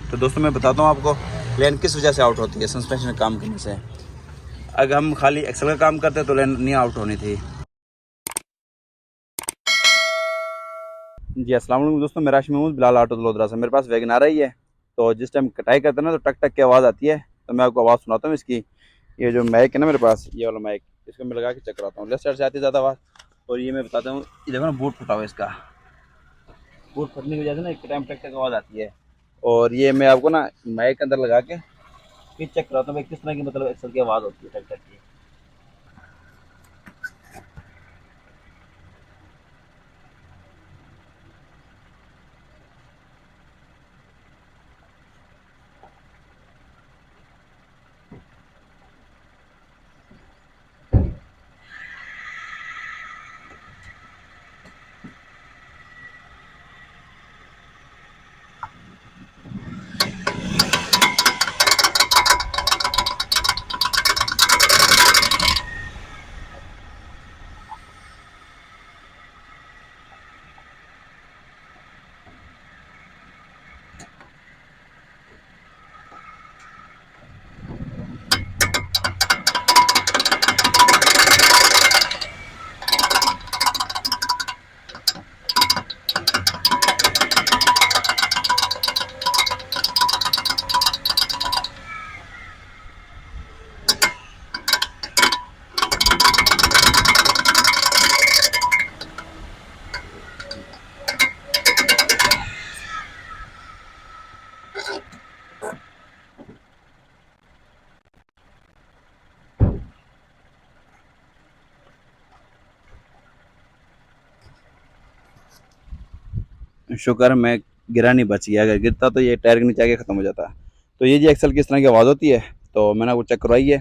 तो दोस्तों मैं बताता हूँ आपको लेन किस वजह से आउट होती है सस्पेंशन काम करने से। अगर हम खाली एक्सल का काम करते तो लेन नहीं आउट होनी थी। जी अस्सलाम वालेकुम दोस्तों, मैं राशिद महमूद बिलाल ऑटो लोधरा से। मेरे पास वैगन आ रही है, तो जिस टाइम कटाई करते हैं ना तो टक टक की आवाज़ आती है। तो मैं आपको आवाज़ सुनाता हूँ इसकी। ये जो माइक है ना मेरे पास, ये वाला माइक, इसको मैं लगा के चेक कराता हूँ। लेफ्ट साइड से आती है ज़्यादा आवाज़। और ये मैं बताता हूँ, ये देखो ना बूट फटा हुआ है इसका। बूट फटने की वजह से ना एक टाइम टक टक आवाज़ आती है। और ये मैं आपको ना माइक के अंदर लगा के फिर चेक कराता हूँ किस तरह की मतलब एक्सल की आवाज़ होती है टक टक की। शुक्र मैं गिरा नहीं, बच गया। अगर गिरता तो ये टायर के नीचे आके ख़त्म हो जाता। तो ये जी एक्सल किस तरह की आवाज़ होती है, तो मैंने आपको चेक करवाई है।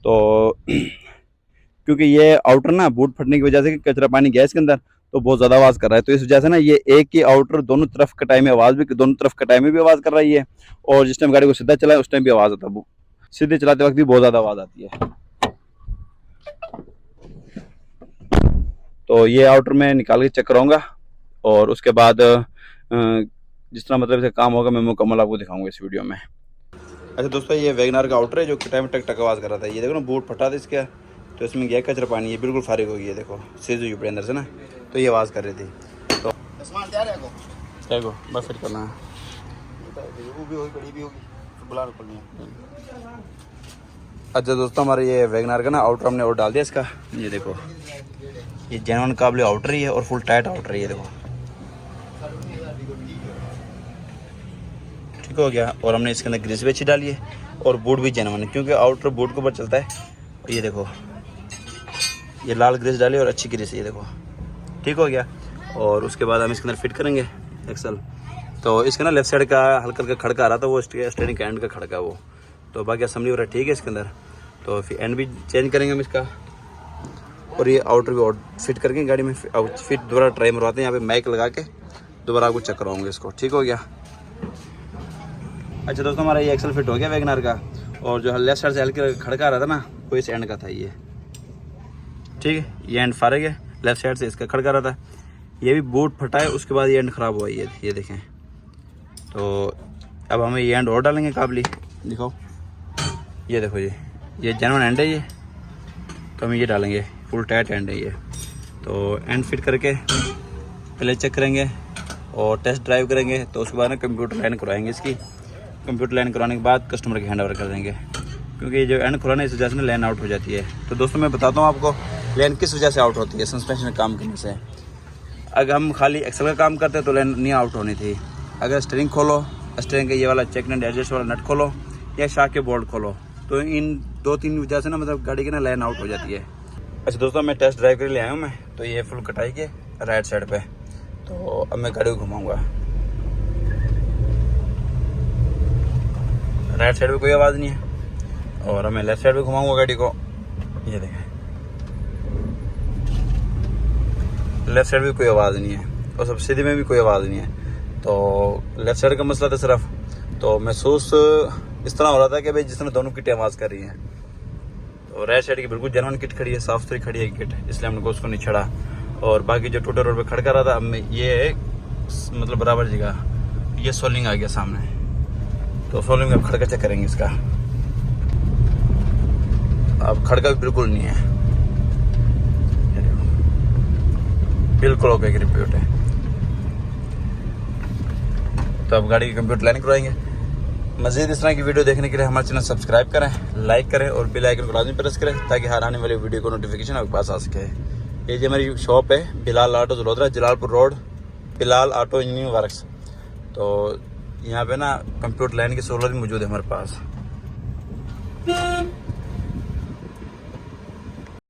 तो क्योंकि ये आउटर ना बूट फटने की वजह से कचरा पानी गया इसके अंदर, तो बहुत ज़्यादा आवाज़ कर रहा है। तो इस वजह से ना ये एक ही आउटर दोनों तरफ कटाई में आवाज़ भी, दोनों तरफ कटाई में भी आवाज़ कर रही है। और जिस टाइम गाड़ी को सीधा चलाए उस टाइम भी आवाज़ आता है। सीधे चलाते वक्त भी बहुत ज़्यादा आवाज़ आती है। तो ये आउटर मैं निकाल के चेक कराऊंगा और उसके बाद जिस तरह मतलब से काम होगा मैं मुकम्मल आपको दिखाऊंगा इस वीडियो में। अच्छा दोस्तों, ये वैगनार का आउटर है जो टाइम टक टक आवाज़ कर रहा था। ये देखो ना बूट फटा था इसका, तो इसमें गया कचरा पानी, ये बिल्कुल फारिग हो गई है। देखो सीज हुई पड़े अंदर से ना, तो ये आवाज़ कर रही थी। तो क्या को बस फिर करना है। अच्छा दोस्तों, हमारे ये वैगनार का ना आउटर हमने और डाल दिया इसका। ये देखो ये जेन्युइन काबिल आउटर ही है और फुल टाइट आउटर है। ये देखो ठीक हो गया। और हमने इसके अंदर ग्रीस भी अच्छी डाली है और बूट भी जेन्युइन है, क्योंकि आउटर बूट के ऊपर चलता है। ये देखो ये लाल ग्रीस डाली और अच्छी ग्रीस है। ये देखो ठीक हो गया। और उसके बाद हम इसके अंदर फिट करेंगे एक्सल। तो इसके ना लेफ्ट साइड का हल्का हल्का खड़का आ रहा था, वो स्टेयरिंग का एंड का खड़का वो। तो बाकी असेंबली वगैरह ठीक है इसके अंदर। तो फिर एंड भी चेंज करेंगे हम इसका, और ये आउटर भी और फिट करके गाड़ी में फिट दोबारा ट्राई मरवाते हैं। यहाँ पे माइक लगा के दोबारा आपको चेक करवाऊंगे इसको। ठीक हो गया। अच्छा दोस्तों, हमारा ये एक्सल फिट हो गया वैगनार का। और जो लेफ्ट साइड से हल्के खड़का आ रहा था ना, वो इस एंड का था ये। ठीक है, ये एंड फारग है, लेफ्ट साइड से इसका खड़का रहा था। ये भी बूट फटा है, उसके बाद ये एंड ख़राब हुआ है। ये देखें। तो अब हमें ये एंड और डालेंगे काबली। दिखाओ, ये देखो ये जेन्युइन एंड है ये। तो हम ये डालेंगे, फुल टाइट एंड है ये। तो एंड फिट करके पहले चेक करेंगे और टेस्ट ड्राइव करेंगे। तो उसके बाद ना कंप्यूटर लाइन करवाएंगे इसकी। कंप्यूटर लाइन करवाने के बाद कस्टमर के हैंड ओवर कर देंगे, क्योंकि ये जो एंड खुला ना इस वजह से ना लाइन आउट हो जाती है। तो दोस्तों मैं बताता हूँ आपको लाइन किस वजह से आउट होती है सस्पेंशन काम करने से। अगर हम खाली एक्सल का काम करते तो लाइन नहीं आउट होनी थी। अगर स्टीयरिंग खोलो, स्टीयरिंग का ये वाला चेक नट एडजस्ट वाला नट खोलो या शाक के बोल्ट खोलो, तो इन 2-3 वजह से ना मतलब गाड़ी की ना लाइन आउट हो जाती है। अच्छा दोस्तों, मैं टेस्ट ड्राइव के लिए आया हूँ मैं। तो ये फुल कटाई के राइट साइड पे। तो अब मैं गाड़ी को घुमाऊँगा। राइट साइड पे कोई आवाज़ नहीं है। और मैं लेफ्ट साइड पे घुमाऊँगा गाड़ी को। ये देखें, लेफ्ट साइड भी कोई आवाज़ नहीं है और सब सीधे में भी कोई आवाज़ नहीं है। तो लेफ्ट साइड का मसला था सिर्फ। तो महसूस इस तरह हो रहा था कि भाई जिस तरह दोनों किटें आवाज़ कर रही हैं। तो राइट साइड की बिल्कुल जेन्युइन किट खड़ी है, साफ सुथरी खड़ी है किट, इसलिए हमने उसको नहीं छड़ा। और बाकी जो टूटा रोड पे खड़का रहा था, अब ये मतलब बराबर जगह ये सोलिंग आ गया सामने। तो सोलिंग में खड़का चेक करेंगे इसका। अब खड़का भी बिल्कुल नहीं है, बिल्कुल ओके की रिपोर्ट है। तो अब गाड़ी की कंप्यूटर लाइन करवाएंगे। मज़ीद इस तरह की वीडियो देखने के लिए हमारे चैनल सब्सक्राइब करें, लाइक करें और बेल आइकन को लाजमी प्रेस करें ताकि हर आने वाली वीडियो को नोटिफिकेशन आपके पास आ सके। ये जो हमारी शॉप है Bilal auto Jalodara, Jalalpur road, Bilal auto engineering works. तो यहाँ पे ना कंप्यूटर लाइन की सोलर भी मौजूद है हमारे पास।